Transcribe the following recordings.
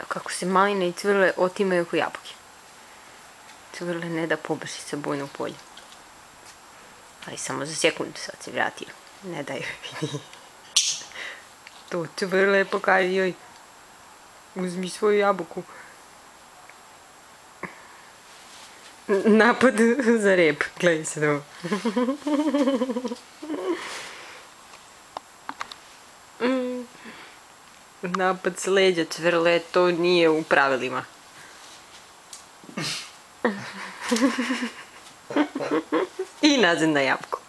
kako se maline i cvrle otimaju oko jabuke. Cvrle ne da pobrši sa bojno polje. Ali samo za sekundu sad se vratio. Ne daju. To cvrle pokaži joj. Uzmi svoju jabuku. Napad za rep. Gledaj se ovo. Napad s leđa cvrle, to nije u pravilima. I nazad na jabuku.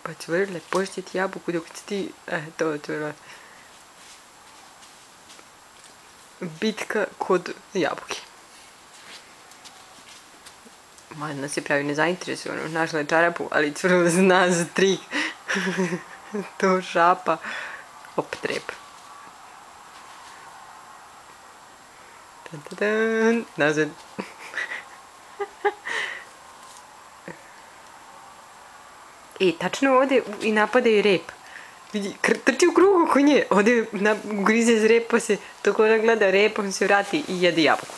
Pa cvrle, poštiti jabuku dok si ti... to cvrle. Bitka kod jabuke. Mada nas je pravi nezainteresovano. Našla je čarapu, ali cvrle zna za trik. To šapa. Opet rep. Nazad. Tačno ovdje i napadaju rep. Vidi, trči u krugu oko nje. Ovdje grize z rep pa se toko ona gleda rep, on se vrati i jede jabuku.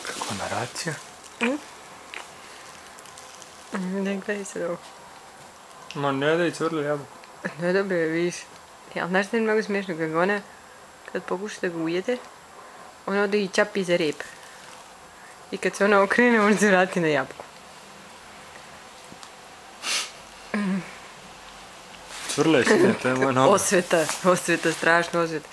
Kako naracija? Ne gledaj se ovo. Ma ne daj cvrle jabuku. Ne dobro je, vidiš. Ali znaš da je mnogo smiješno kad ona, kad pokuša da ga ujede, ona ode i čapi za rep. I kad se ona okrene, on se vrati na jabuku. Cvrle sine, to je moj nabav. Osveta, strašno osveta.